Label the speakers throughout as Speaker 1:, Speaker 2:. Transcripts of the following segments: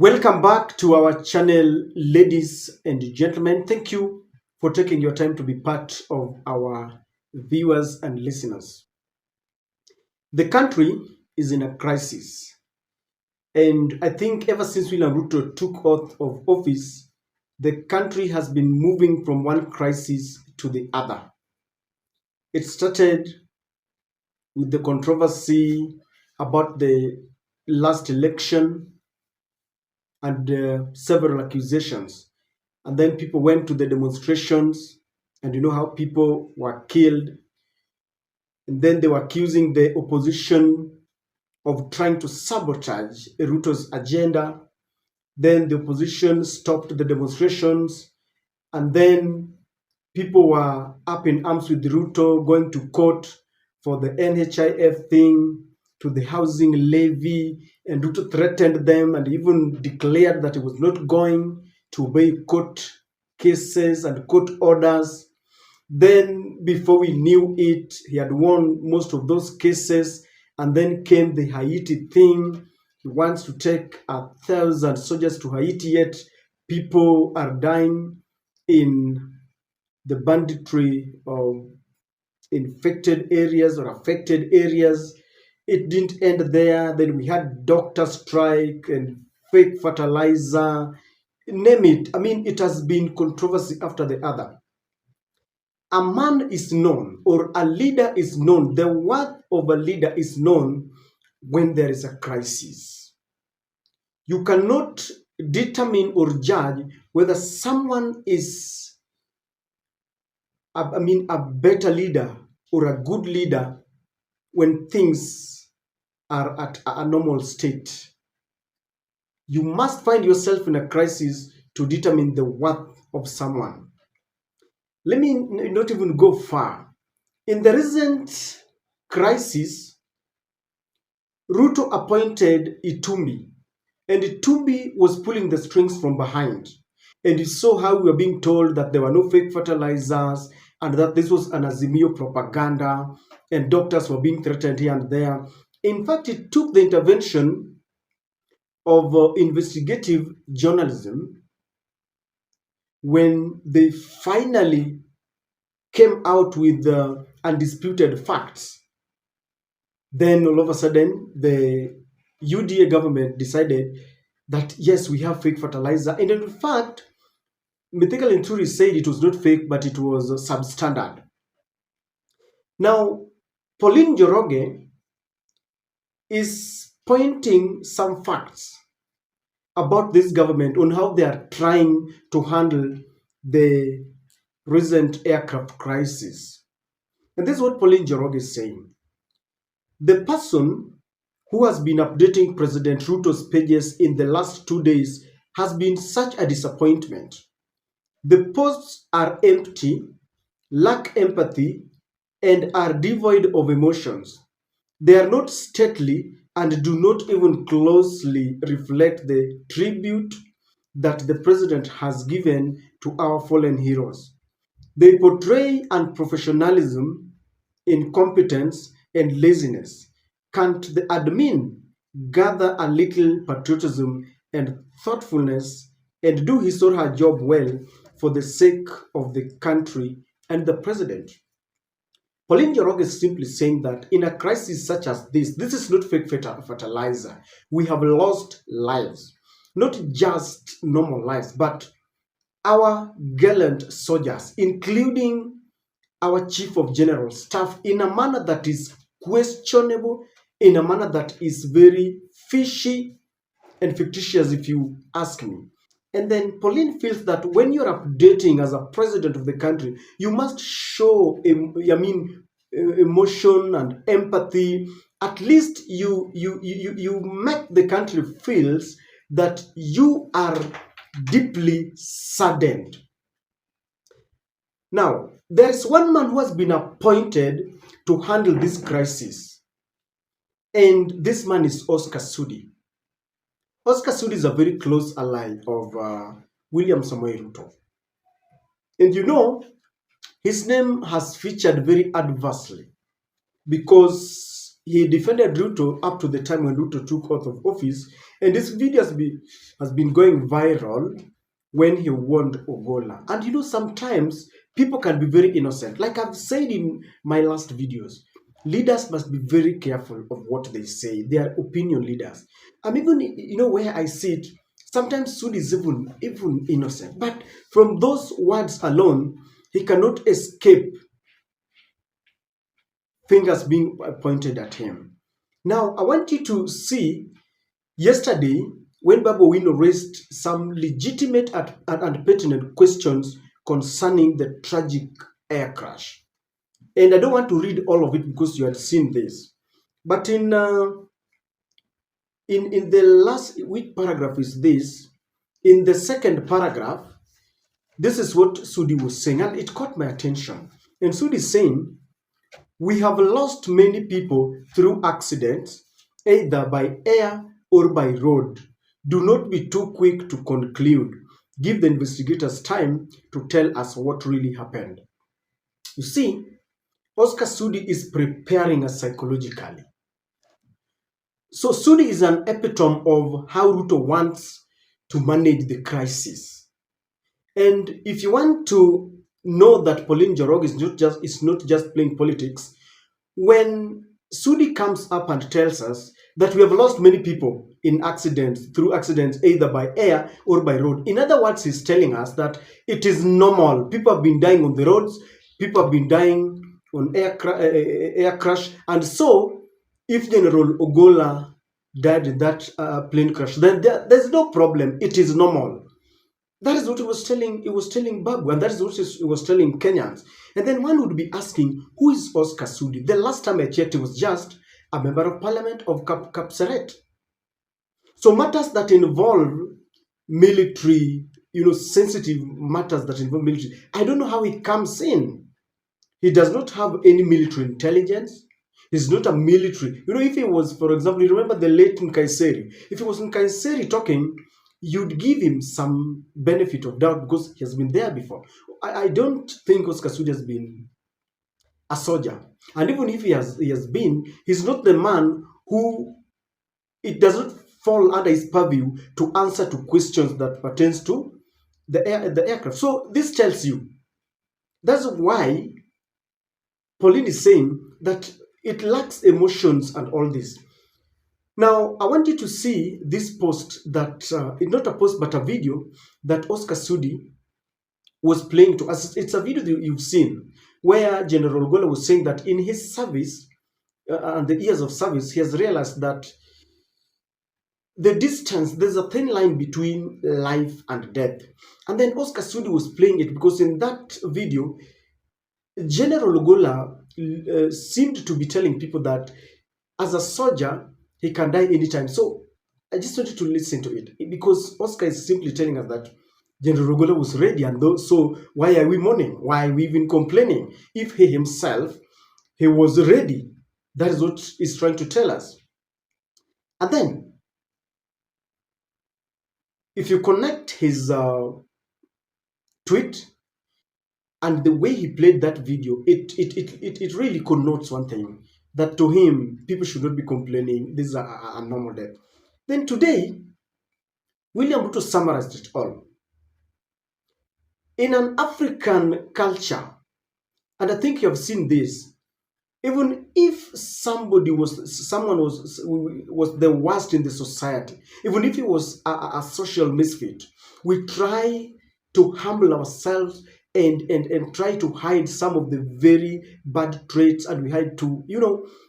Speaker 1: Welcome back to our channel, ladies and gentlemen. Thank you for taking your time to be part of our viewers and listeners. The country is in a crisis, and I think ever since William Ruto took oath of office, the country has been moving from one crisis to the other. It started with the controversy about the last election and several accusations. And then people went to the demonstrations, and you know how people were killed. And then they were accusing the opposition of trying to sabotage Ruto's agenda. Then the opposition stopped the demonstrations, and then people were up in arms with Ruto, going to court for the NHIF thing, to the housing levy, and Ruto threatened them and even declared that he was not going to obey court cases and court orders. Then, before we knew it, he had won most of those cases, and then came the Haiti thing. He wants to take 1,000 soldiers to Haiti, yet people are dying in the banditry of infected areas or affected areas. It didn't end there. Then we had doctor strike and fake fertilizer, name it. I mean, it has been controversy after the other. A man is known, or a leader is known, the worth of a leader is known when there is a crisis. You cannot determine or judge whether someone is a better leader or a good leader when things are at a normal state. You must find yourself in a crisis to determine the worth of someone. Let me not even go far. In the recent crisis, Ruto appointed Itumbi, and Itumbi was pulling the strings from behind. And you saw how we were being told that there were no fake fertilizers and that this was an Azimio propaganda, and doctors were being threatened here and there. In fact, it took the intervention of investigative journalism when they finally came out with undisputed facts. Then all of a sudden, the UDA government decided that yes, we have fake fertilizer. And in fact, Mythical Inturi said it was not fake, but it was substandard. Now, Pauline Njoroge is pointing some facts about this government on how they are trying to handle the recent aircraft crisis. And this is what Pauline Njoroge is saying. The person who has been updating President Ruto's pages in the last 2 days has been such a disappointment. The posts are empty, lack empathy, and are devoid of emotions. They are not stately and do not even closely reflect the tribute that the president has given to our fallen heroes. They portray unprofessionalism, incompetence, and laziness. Can't the admin gather a little patriotism and thoughtfulness and do his or her job well for the sake of the country and the president? Pauline Njoroge is simply saying that in a crisis such as this is not fake fertilizer. We have lost lives, not just normal lives, but our gallant soldiers, including our chief of general staff, in a manner that is questionable, in a manner that is very fishy and fictitious, if you ask me. And then Pauline feels that when you're updating as a president of the country, you must show, emotion and empathy. At least you make the country feels that you are deeply saddened. Now, there is one man who has been appointed to handle this crisis, and this man is Oscar Sudi. Oscar Sudi is a very close ally of William Samoei Ruto. And you know, his name has featured very adversely because he defended Ruto up to the time when Ruto took oath of office, And this video has been going viral when he warned Ogolla. And sometimes people can be very innocent. Like I've said in my last videos, leaders must be very careful of what they say. They are opinion leaders. I'm even, where I sit, sometimes Sudi is even innocent. But from those words alone, he cannot escape fingers being pointed at him. Now, I want you to see yesterday when Babu Wino raised some legitimate and pertinent questions concerning the tragic air crash. And I don't want to read all of it because you had seen this. But in the last, which paragraph is this? In the second paragraph, this is what Sudi was saying, and it caught my attention. And Sudi is saying, we have lost many people through accidents, either by air or by road. Do not be too quick to conclude. Give the investigators time to tell us what really happened. You see, Oscar Sudi is preparing us psychologically. So Sudi is an epitome of how Ruto wants to manage the crisis. And if you want to know that Pauline Njoroge is not just playing politics, when Sudi comes up and tells us that we have lost many people in accidents, through accidents, either by air or by road. In other words, he's telling us that it is normal. People have been dying on the roads. People have been dying on air crash. And so, if General Ogolla died in that plane crash, then there's no problem. It is normal. That is what he was telling Babu, and that is what he was telling Kenyans. And then one would be asking, who is Oscar Sudi? The last time I checked, he was just a member of parliament of Kapseret. So matters that involve military, sensitive matters that involve military, I don't know how he comes in. He does not have any military intelligence. He's not a military. If he was, for example, you remember the late Nkaiseri. If he was Nkaiseri talking, you'd give him some benefit of doubt because he has been there before. I don't think Oscar Sudi has been a soldier. And even if he has been, he's not the man who, it doesn't fall under his purview to answer to questions that pertains to the aircraft. So this tells you, that's why Pauline is saying that it lacks emotions and all this. Now, I want you to see this post that, not a post, but a video that Oscar Sudi was playing to us. It's a video that you've seen where General Ogolla was saying that in his service and the years of service, he has realized that the distance, there's a thin line between life and death. And then Oscar Sudi was playing it because in that video, General Ogolla seemed to be telling people that as a soldier, he can die anytime. So I just wanted to listen to it because Oscar is simply telling us that General Ogolla was ready, and so why are we mourning? Why are we even complaining? If he himself, he was ready. That is what he's trying to tell us. And then, if you connect his tweet and the way he played that video, it really connotes one thing, that to him, people should not be complaining. This is a normal death. Then today, William Ruto summarized it all. In an African culture, and I think you have seen this, even if someone was the worst in the society, even if he was a social misfit, we try to humble ourselves and try to hide some of the very bad traits, and we hide to,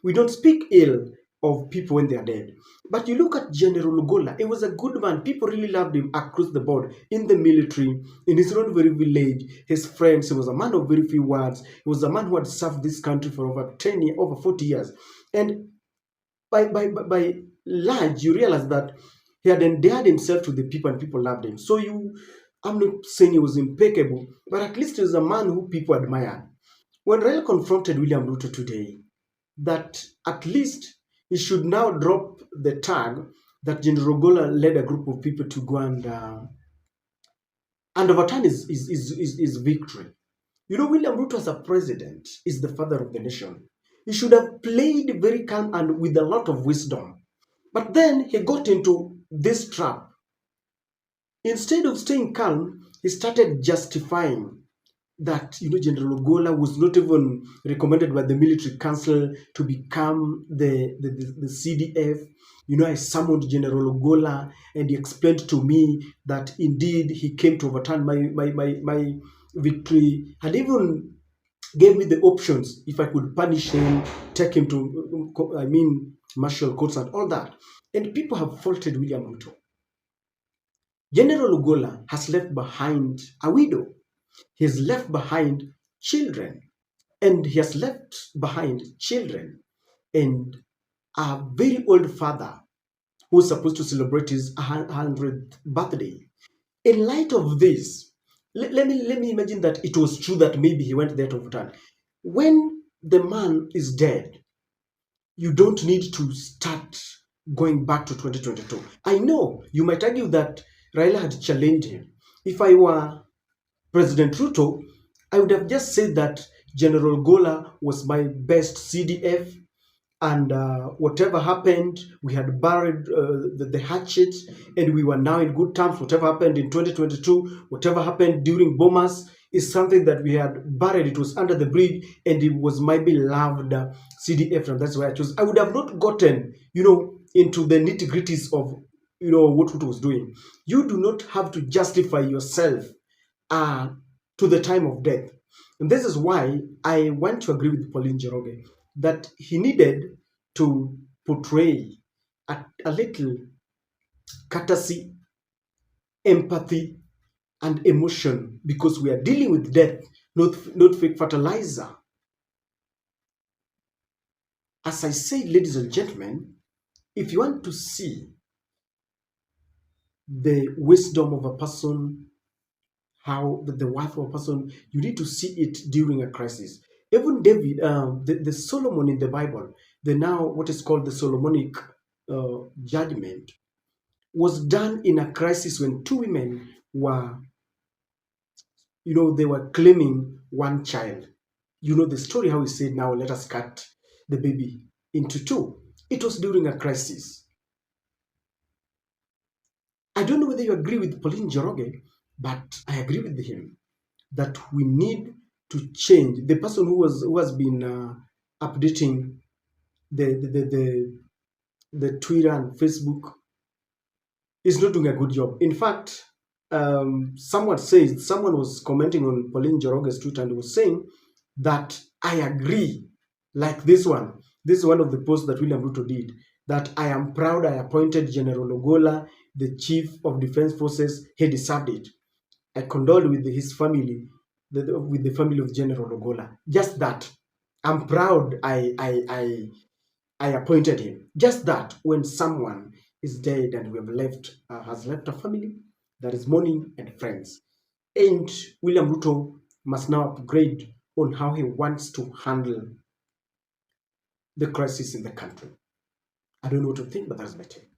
Speaker 1: we don't speak ill of people when they are dead. But you look at General Ogolla, he was a good man. People really loved him across the board, in the military, in his own very village, his friends. He was a man of very few words. He was a man who had served this country for over 10 years, over 40 years. And by large, you realize that he had endeared himself to the people and people loved him. So I'm not saying he was impeccable, but at least he was a man who people admired. When Raila confronted William Ruto today, that at least he should now drop the tag that General Ogolla led a group of people to go and overturn his victory. William Ruto as a president is the father of the nation. He should have played very calm and with a lot of wisdom. But then he got into this trap. Instead of staying calm, he started justifying that General Ogolla was not even recommended by the military council to become the CDF. I summoned General Ogolla and he explained to me that indeed he came to overturn my victory, and even gave me the options if I could punish him, take him to, martial courts and all that. And people have faulted William Ruto. General Ogolla has left behind a widow. He has left behind children. And he has left behind children and a very old father who's supposed to celebrate his 100th birthday. In light of this, let me imagine that it was true that maybe he went there to overturn. When the man is dead, you don't need to start going back to 2022. I know you might argue that Raila had challenged him. If I were President Ruto, I would have just said that General Gola was my best CDF, and whatever happened, we had buried the hatchet, and we were now in good terms. Whatever happened in 2022, whatever happened during Bomas, is something that we had buried. It was under the bridge, and it was my beloved CDF, and that's why I chose. I would have not gotten, into the nitty-gritties of, what Ruto was doing. You do not have to justify yourself uh, to the time of death. And this is why I want to agree with Pauline Njoroge that he needed to portray a little courtesy, empathy, and emotion, because we are dealing with death, not fake fertilizer. As I said, ladies and gentlemen, if you want to see the wisdom of a person, how the worth of a person, you need to see it during a crisis. Even David, the Solomon in the Bible, the now what is called the Solomonic judgment, was done in a crisis when two women were, they were claiming one child. You know the story how he said, now let us cut the baby into two. It was during a crisis. I don't know whether you agree with Pauline Njoroge, but I agree with him that we need to change. The person who has been updating the Twitter and Facebook is not doing a good job. In fact, someone was commenting on Pauline Njoroge's Twitter and was saying that I agree, like this one. This is one of the posts that William Ruto did, that I am proud I appointed General Ogolla, the Chief of Defense Forces. He deserved it. I condoled with his family, with the family of General Ogolla. Just that. I'm proud I appointed him. Just that. When someone is dead and has left a family, there is mourning and friends. And William Ruto must now upgrade on how he wants to handle the crisis in the country. I don't know what to think, but that's my take.